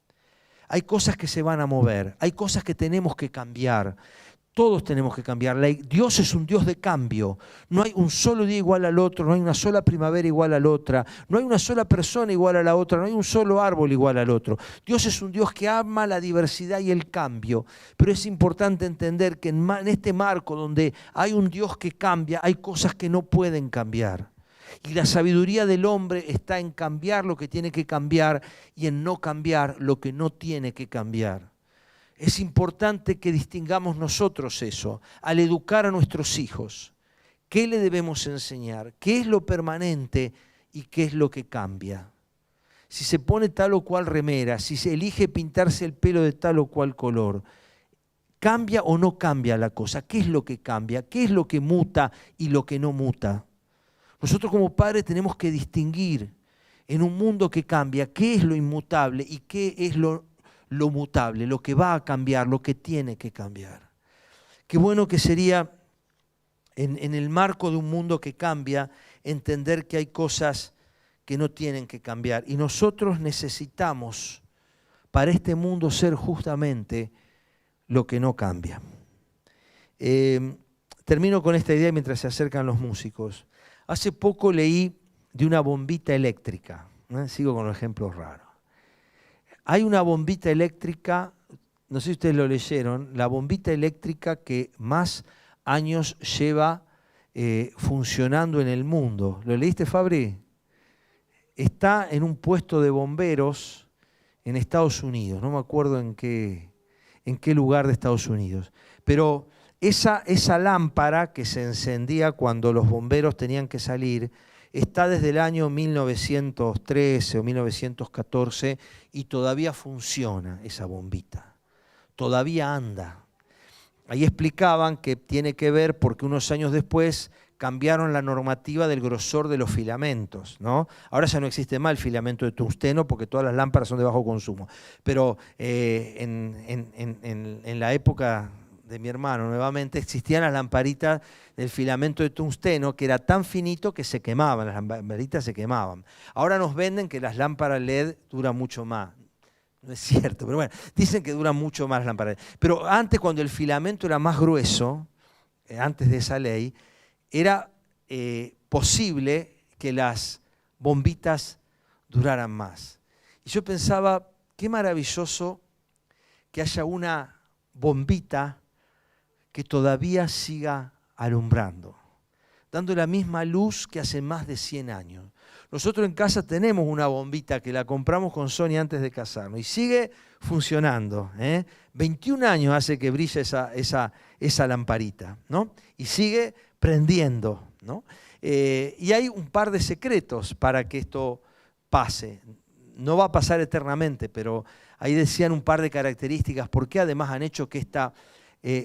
Hay cosas que se van a mover, hay cosas que tenemos que cambiar. Todos tenemos que cambiar. Dios es un Dios de cambio. No hay un solo día igual al otro, no hay una sola primavera igual a la otra, no hay una sola persona igual a la otra, no hay un solo árbol igual al otro. Dios es un Dios que ama la diversidad y el cambio. Pero es importante entender que en este marco donde hay un Dios que cambia, hay cosas que no pueden cambiar. Y la sabiduría del hombre está en cambiar lo que tiene que cambiar y en no cambiar lo que no tiene que cambiar. Es importante que distingamos nosotros eso, al educar a nuestros hijos. ¿Qué le debemos enseñar? ¿Qué es lo permanente y qué es lo que cambia? Si se pone tal o cual remera, si se elige pintarse el pelo de tal o cual color, ¿cambia o no cambia la cosa? ¿Qué es lo que cambia? ¿Qué es lo que muta y lo que no muta? Nosotros como padres tenemos que distinguir en un mundo que cambia qué es lo inmutable y qué es lo mutable, lo que va a cambiar, lo que tiene que cambiar. Qué bueno que sería en el marco de un mundo que cambia, entender que hay cosas que no tienen que cambiar. Y nosotros necesitamos para este mundo ser justamente lo que no cambia. Termino con esta idea mientras se acercan los músicos. Hace poco leí de una bombita eléctrica. Sigo con los ejemplos raros. Hay una bombita eléctrica, no sé si ustedes lo leyeron, la bombita eléctrica que más años lleva funcionando en el mundo. ¿Lo leíste, Fabri? Está en un puesto de bomberos en Estados Unidos, no me acuerdo en qué lugar de Estados Unidos. Pero esa lámpara que se encendía cuando los bomberos tenían que salir, está desde el año 1913 o 1914 y todavía funciona esa bombita, todavía anda. Ahí explicaban que tiene que ver porque unos años después cambiaron la normativa del grosor de los filamentos, ¿no? Ahora ya no existe más el filamento de tungsteno porque todas las lámparas son de bajo consumo. Pero en la época de mi hermano, nuevamente, existían las lamparitas del filamento de tungsteno que era tan finito que se quemaban, las lamparitas se quemaban. Ahora nos venden que las lámparas LED duran mucho más. No es cierto, pero bueno, dicen que duran mucho más las lámparas. Pero antes, cuando el filamento era más grueso, antes de esa ley, era posible que las bombitas duraran más. Y yo pensaba, qué maravilloso que haya una bombita que todavía siga alumbrando, dando la misma luz que hace más de 100 años. Nosotros en casa tenemos una bombita que la compramos con Sonia antes de casarnos y sigue funcionando. 21 años hace que brilla esa lamparita, ¿no? Y sigue prendiendo, ¿no? Y hay un par de secretos para que esto pase. No va a pasar eternamente, pero ahí decían un par de características porque además han hecho que esta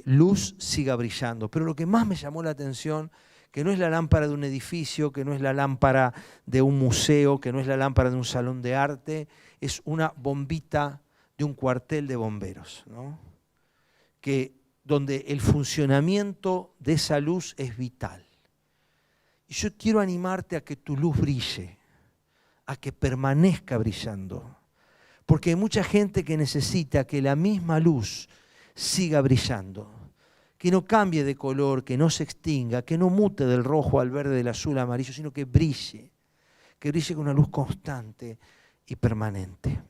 luz siga brillando. Pero lo que más me llamó la atención, que no es la lámpara de un edificio, que no es la lámpara de un museo, que no es la lámpara de un salón de arte, es una bombita de un cuartel de bomberos, ¿no? Donde el funcionamiento de esa luz es vital. Y yo quiero animarte a que tu luz brille, a que permanezca brillando, porque hay mucha gente que necesita que la misma luz siga brillando, que no cambie de color, que no se extinga, que no mute del rojo al verde, del azul al amarillo, sino que brille con una luz constante y permanente.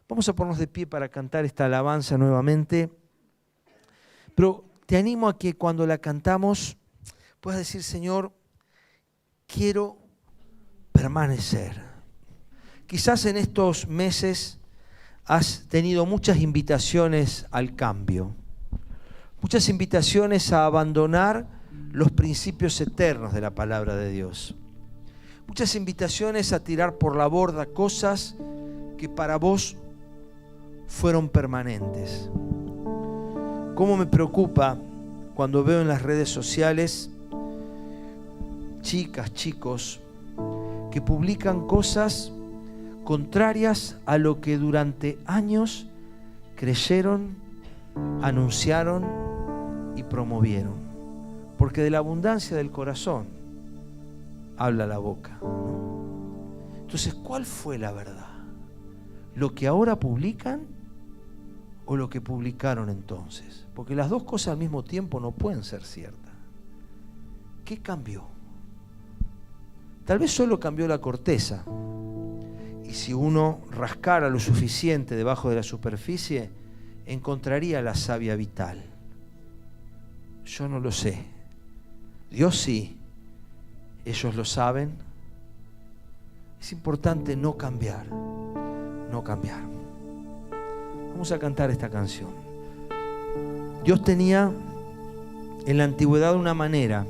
Vamos a ponernos de pie para cantar esta alabanza nuevamente, pero te animo a que cuando la cantamos puedas decir, Señor, quiero permanecer. Quizás en estos meses has tenido muchas invitaciones al cambio, muchas invitaciones a abandonar los principios eternos de la palabra de Dios, muchas invitaciones a tirar por la borda cosas que para vos fueron permanentes. ¿Cómo me preocupa cuando veo en las redes sociales chicas, chicos que publican cosas contrarias a lo que durante años creyeron, anunciaron y promovieron? Porque de la abundancia del corazón habla la boca. Entonces, ¿cuál fue la verdad? ¿Lo que ahora publican o lo que publicaron entonces? Porque las dos cosas al mismo tiempo no pueden ser ciertas. ¿Qué cambió? Tal vez solo cambió la corteza. Y si uno rascara lo suficiente debajo de la superficie, encontraría la savia vital. Yo no lo sé. Dios sí. Ellos lo saben. Es importante no cambiar. No cambiar. Vamos a cantar esta canción. Dios tenía en la antigüedad una manera,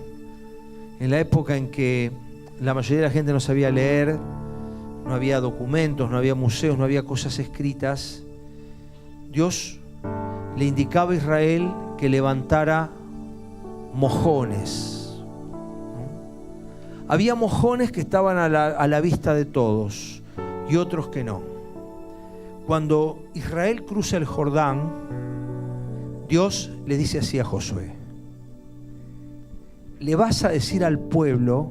en la época en que la mayoría de la gente no sabía leer, no había documentos, no había museos, no había cosas escritas. Dios le indicaba a Israel que levantara mojones. Había mojones que estaban a la vista de todos y otros que no. Cuando Israel cruza el Jordán, Dios le dice así a Josué: le vas a decir al pueblo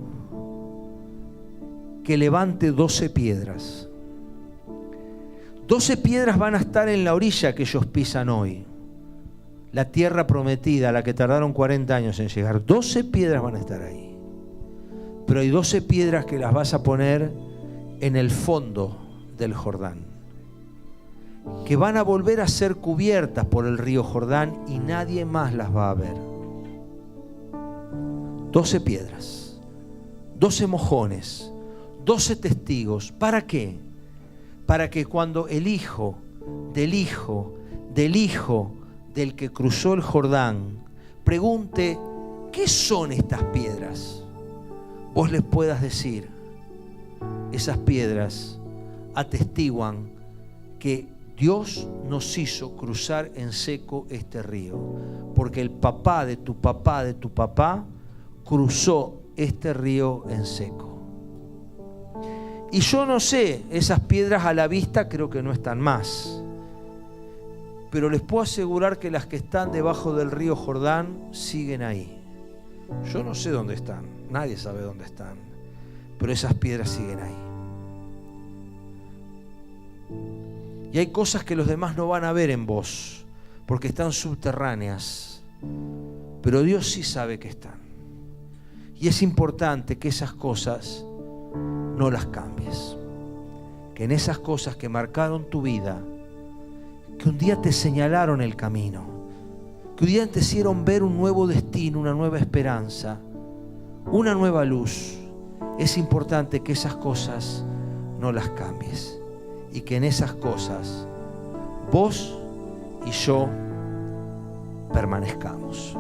que levante 12 piedras. 12 piedras van a estar en la orilla que ellos pisan hoy. La tierra prometida, a la que tardaron 40 años en llegar. 12 piedras van a estar ahí. Pero hay 12 piedras que las vas a poner en el fondo del Jordán, que van a volver a ser cubiertas por el río Jordán y nadie más las va a ver. 12 piedras, 12 mojones, 12 testigos. ¿Para qué? Para que cuando el hijo del que cruzó el Jordán pregunte: ¿qué son estas piedras?, vos les puedas decir: esas piedras atestiguan que Dios nos hizo cruzar en seco este río, porque el papá de tu papá cruzó este río en seco. Y yo no sé, esas piedras a la vista creo que no están más, pero les puedo asegurar que las que están debajo del río Jordán siguen ahí. Yo no sé dónde están, nadie sabe dónde están, pero esas piedras siguen ahí. Y hay cosas que los demás no van a ver en vos, porque están subterráneas, pero Dios sí sabe que están. Y es importante que esas cosas no las cambies, que en esas cosas que marcaron tu vida, que un día te señalaron el camino, que un día te hicieron ver un nuevo destino, una nueva esperanza, una nueva luz, es importante que esas cosas no las cambies y que en esas cosas vos y yo permanezcamos.